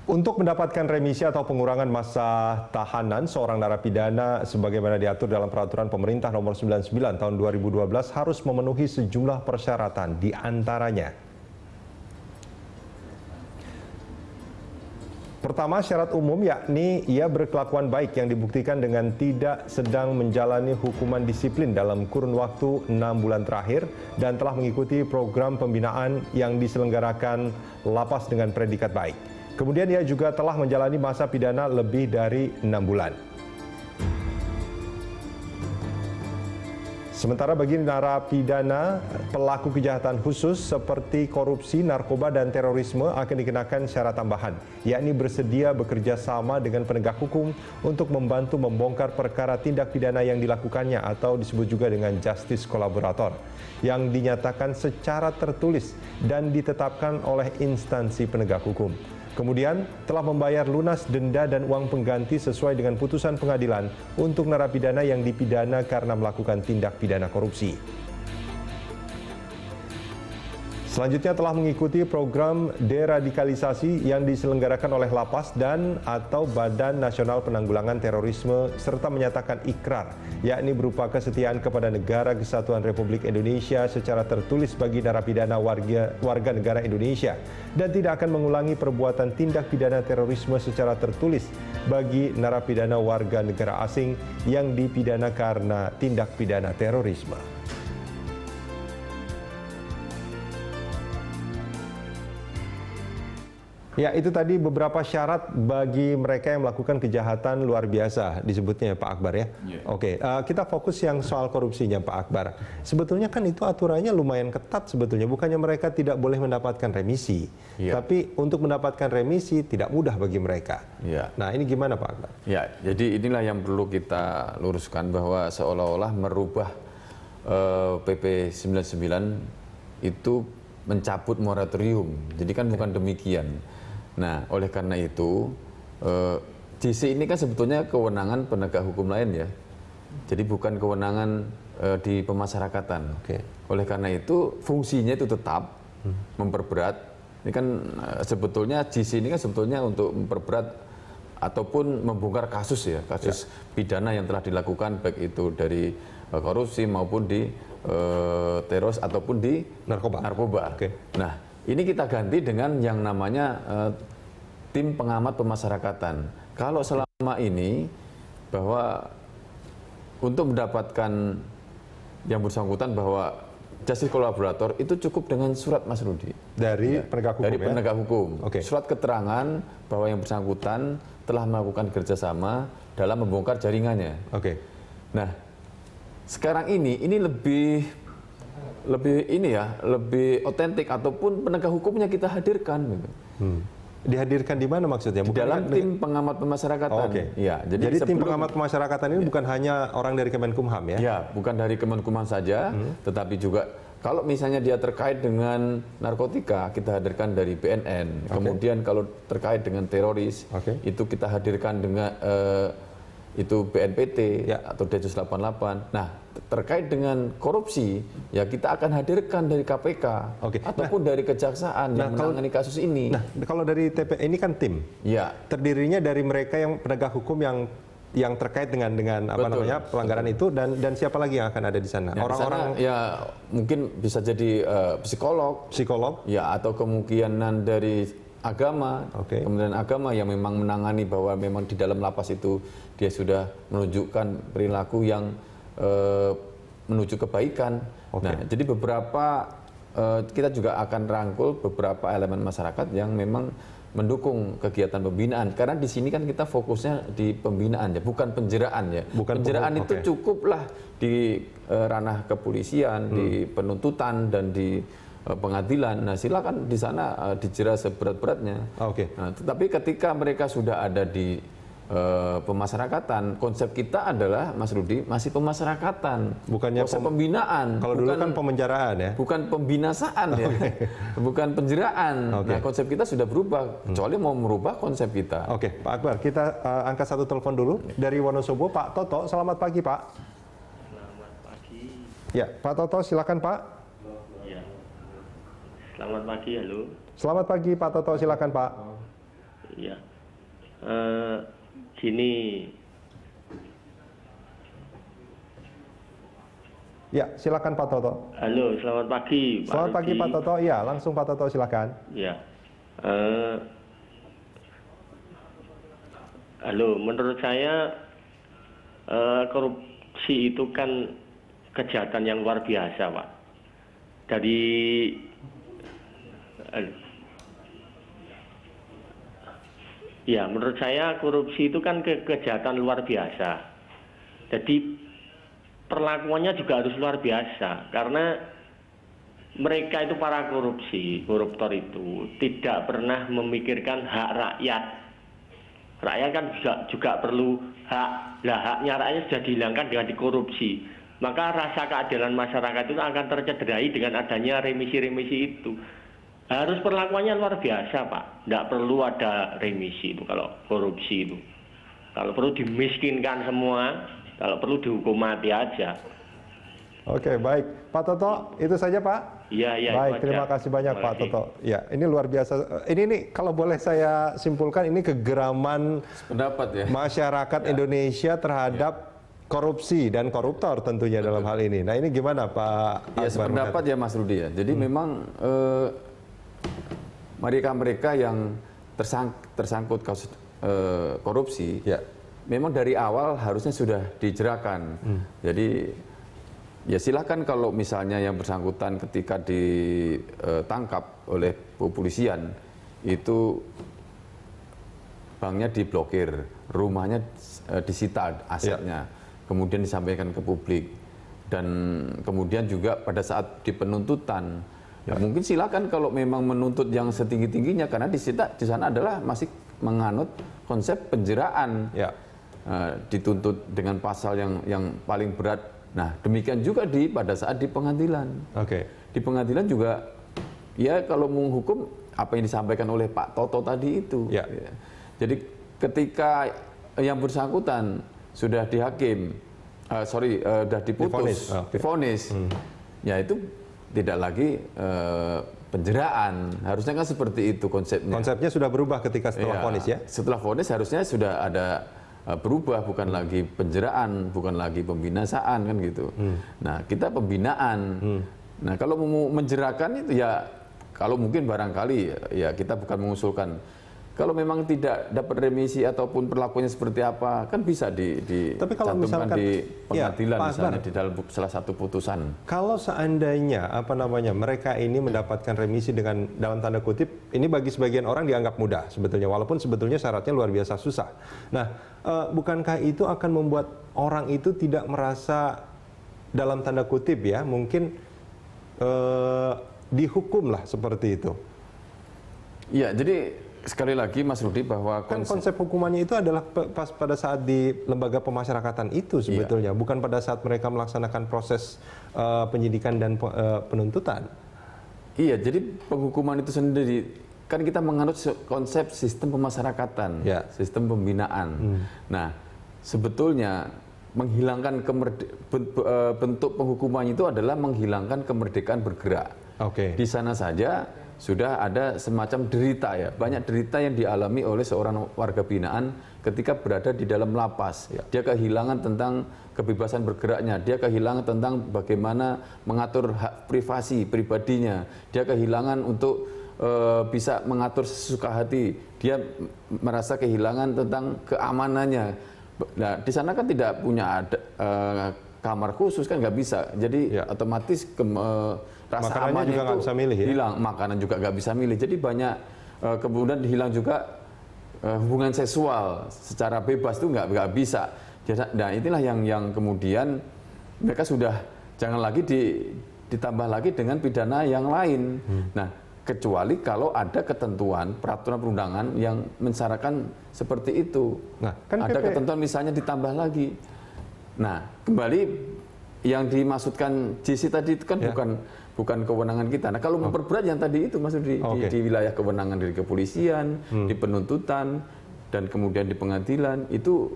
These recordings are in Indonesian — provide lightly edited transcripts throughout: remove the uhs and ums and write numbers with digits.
Untuk mendapatkan remisi atau pengurangan masa tahanan seorang narapidana sebagaimana diatur dalam Peraturan Pemerintah Nomor 99 Tahun 2012 harus memenuhi sejumlah persyaratan, di antaranya: pertama, syarat umum yakni ia berkelakuan baik yang dibuktikan dengan tidak sedang menjalani hukuman disiplin dalam kurun waktu 6 bulan terakhir dan telah mengikuti program pembinaan yang diselenggarakan lapas dengan predikat baik. Kemudian ia juga telah menjalani masa pidana lebih dari 6 bulan. Sementara bagi narapidana pelaku kejahatan khusus seperti korupsi, narkoba, dan terorisme akan dikenakan syarat tambahan, yakni bersedia bekerja sama dengan penegak hukum untuk membantu membongkar perkara tindak pidana yang dilakukannya atau disebut juga dengan justice kolaborator, yang dinyatakan secara tertulis dan ditetapkan oleh instansi penegak hukum. Kemudian telah membayar lunas denda dan uang pengganti sesuai dengan putusan pengadilan untuk narapidana yang dipidana karena melakukan tindak pidana korupsi. Selanjutnya telah mengikuti program deradikalisasi yang diselenggarakan oleh Lapas dan atau Badan Nasional Penanggulangan Terorisme serta menyatakan ikrar, yakni berupa kesetiaan kepada Negara Kesatuan Republik Indonesia secara tertulis bagi narapidana warga negara Indonesia dan tidak akan mengulangi perbuatan tindak pidana terorisme secara tertulis bagi narapidana warga negara asing yang dipidana karena tindak pidana terorisme. Ya, itu tadi beberapa syarat bagi mereka yang melakukan kejahatan luar biasa, disebutnya Pak Akbar ya. Yeah. Oke, kita fokus yang soal korupsinya Pak Akbar. Sebetulnya kan itu aturannya lumayan ketat sebetulnya, bukannya mereka tidak boleh mendapatkan remisi. Yeah. Tapi untuk mendapatkan remisi tidak mudah bagi mereka. Yeah. Nah, ini gimana Pak Akbar? Ya, jadi inilah yang perlu kita luruskan bahwa seolah-olah merubah PP 99 itu mencabut moratorium. Jadi kan bukan demikian. Nah, oleh karena itu, JC ini kan sebetulnya kewenangan penegak hukum lain ya. Jadi bukan kewenangan di pemasyarakatan. Oleh karena itu, fungsinya itu tetap memperberat. Ini kan sebetulnya JC ini kan sebetulnya untuk memperberat ataupun membongkar kasus ya, kasus pidana yang telah dilakukan baik itu dari korupsi maupun di teroris ataupun di narkoba. Nah, ini kita ganti dengan yang namanya tim pengamat pemasyarakatan. Kalau selama ini bahwa untuk mendapatkan yang bersangkutan bahwa justice kolaborator itu cukup dengan surat, Mas Rudi, dari penegak hukum. Dari penegak hukum. Surat keterangan bahwa yang bersangkutan telah melakukan kerjasama dalam membongkar jaringannya. Nah, sekarang ini lebih otentik ataupun penegak hukumnya kita hadirkan. Dihadirkan di mana maksudnya? Di dalam tim pengamat pemasyarakatan. Ya, jadi tim pengamat pemasyarakatan ini bukan hanya orang dari Kemenkumham ya? Ya, bukan dari Kemenkumham saja, tetapi juga kalau misalnya dia terkait dengan narkotika, kita hadirkan dari BNN. Kemudian kalau terkait dengan teroris, itu kita hadirkan dengan itu BNPT atau Densus 88. Nah, terkait dengan korupsi, ya kita akan hadirkan dari KPK ataupun dari kejaksaan yang menangani kasus ini. Nah, kalau dari TP ini kan tim. Ya. Terdirinya dari mereka yang penegak hukum yang terkait dengan apa namanya pelanggaran itu dan siapa lagi yang akan ada di sana? Orang-orang ya mungkin bisa jadi psikolog, ya, atau kemungkinan dari agama, kemudian agama yang memang menangani bahwa memang di dalam lapas itu dia sudah menunjukkan perilaku yang menuju kebaikan. Nah, jadi beberapa kita juga akan rangkul beberapa elemen masyarakat yang memang mendukung kegiatan pembinaan. Karena di sini kan kita fokusnya di pembinaan ya, bukan penjeraan ya. Penjeraan itu cukuplah di ranah kepolisian, di penuntutan dan di pengadilan. Nah, silakan di sana dijerat seberat-beratnya. Nah, tetapi ketika mereka sudah ada di pemasyarakatan, konsep kita adalah, Mas Rudi, masih pemasyarakatan, bukannya konsep pembinaan. Kalau dulu kan pemenjaraan ya, bukan pembinasaan ya, bukan penjeraan. Nah, konsep kita sudah berubah, kecuali mau merubah konsep kita. Pak Akbar, kita angkat satu telepon dulu dari Wonosobo, Pak Toto. Selamat pagi, Pak. Selamat pagi. Ya, Pak Toto, silakan Pak. Selamat pagi, halo. Selamat pagi, Pak Toto, silakan Pak. Ya. Gini, Ya, silakan Pak Toto. halo, selamat pagi, Pak Selamat pagi Rudi. Pak Toto. Ya, langsung Pak Toto silakan. Ya. Halo, menurut saya korupsi itu kan kejahatan yang luar biasa, Pak. Dari ya, menurut saya korupsi itu kan kejahatan luar biasa. Jadi perlakuannya juga harus luar biasa karena mereka itu para koruptor itu tidak pernah memikirkan hak rakyat. Rakyat kan juga perlu hak. Lah haknya rakyat sudah dihilangkan dengan dikorupsi. Maka rasa keadilan masyarakat itu akan tercederai dengan adanya remisi-remisi itu. Harus perlakuannya luar biasa, Pak. Tidak perlu ada remisi itu kalau korupsi itu. Kalau perlu dimiskinkan semua, kalau perlu dihukum mati aja. Oke, baik. Pak Toto, itu saja Pak? Iya, iya. Baik, itu aja. terima kasih banyak Terima Pak kasih. Toto. Ya, ini luar biasa. Ini nih kalau boleh saya simpulkan ini kegeraman Pendapat ya. masyarakat Indonesia terhadap korupsi dan koruptor tentunya dalam hal ini. Nah, ini gimana Pak Ya, Akbar? sependapat ya Mas Rudi ya. Jadi memang mereka-mereka yang tersangkut kasus korupsi, Ya. memang dari awal harusnya sudah dijerahkan. Jadi ya silakan kalau misalnya yang bersangkutan ketika ditangkap oleh kepolisian itu banknya diblokir, rumahnya disita asetnya, kemudian disampaikan ke publik, dan kemudian juga pada saat di penuntutan, ya mungkin silakan kalau memang menuntut yang setinggi-tingginya karena di sana adalah masih menganut konsep penjeraan, Ya. dituntut dengan pasal yang paling berat. Nah demikian juga pada saat di pengadilan. Oke. Di pengadilan juga ya kalau menghukum apa yang disampaikan oleh Pak Toto tadi itu. Ya. Ya. Jadi ketika yang bersangkutan sudah dihakim, sudah diputus, divonis, ya itu tidak lagi penjeraan. Harusnya kan seperti itu konsepnya. Konsepnya sudah berubah ketika setelah Iya, vonis ya? Setelah vonis harusnya sudah ada berubah, bukan lagi penjeraan, bukan lagi pembinasaan kan gitu. Nah kita pembinaan. Nah kalau mau menjerakan itu ya kalau mungkin barangkali ya kita bukan mengusulkan. Kalau memang tidak dapat remisi ataupun perlakuannya seperti apa, kan bisa Tapi kalau dicantumkan misalkan- di pengadilan ya, Pak misalnya Akbar. di dalam salah satu putusan. Kalau seandainya mereka ini mendapatkan remisi dengan dalam tanda kutip ini bagi sebagian orang dianggap mudah sebetulnya walaupun sebetulnya syaratnya luar biasa susah. Nah, bukankah itu akan membuat orang itu tidak merasa dalam tanda kutip ya mungkin dihukum lah seperti itu? Ya, jadi sekali lagi Mas Rudi bahwa Kan konsep hukumannya itu adalah pas pada saat di lembaga pemasyarakatan itu sebetulnya, bukan pada saat mereka melaksanakan proses penyidikan dan penuntutan. Iya, jadi penghukuman itu sendiri kan kita menganut konsep sistem pemasyarakatan, Ya. sistem pembinaan. Nah, sebetulnya menghilangkan bentuk penghukuman itu adalah menghilangkan kemerdekaan bergerak. Oke. Di sana saja sudah ada semacam derita ya, banyak derita yang dialami oleh seorang warga binaan ketika berada di dalam lapas. Dia kehilangan tentang kebebasan bergeraknya, dia kehilangan tentang bagaimana mengatur hak privasi pribadinya, dia kehilangan untuk bisa mengatur sesuka hati, dia merasa kehilangan tentang keamanannya. Nah, di sana kan tidak punya ada kamar khusus kan nggak bisa, jadi otomatis rasa Makanannya amannya juga nggak itu bisa milih ya? hilang, makanan juga nggak bisa milih. Jadi banyak kemudian hilang juga hubungan seksual secara bebas itu nggak bisa. Nah inilah yang kemudian mereka sudah jangan lagi ditambah lagi dengan pidana yang lain. Nah kecuali kalau ada ketentuan peraturan perundangan yang mensyaratkan seperti itu. Nah, kan ada PP ketentuan misalnya ditambah lagi. Nah kembali yang dimaksudkan JC tadi itu kan bukan kewenangan kita. Nah kalau memperberat yang tadi itu maksud di wilayah kewenangan dari kepolisian, di penuntutan, dan kemudian di pengadilan itu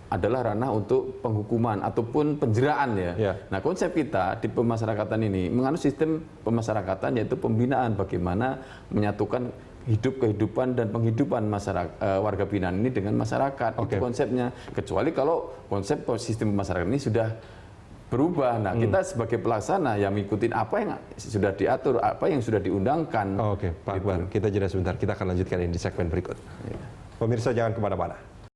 adalah ranah untuk penghukuman ataupun penjeraan ya. Nah konsep kita di pemasyarakatan ini menganut sistem pemasyarakatan yaitu pembinaan, bagaimana menyatukan kehidupan dan penghidupan masyarakat warga binaan ini dengan masyarakat. Itu konsepnya. Kecuali kalau konsep sistem masyarakat ini sudah berubah. Nah, kita sebagai pelaksana yang mengikuti apa yang sudah diatur, apa yang sudah diundangkan. Oke, Pak Akbar, kita jeda sebentar. Kita akan lanjutkan ini di segmen berikut. Pemirsa jangan kemana-mana.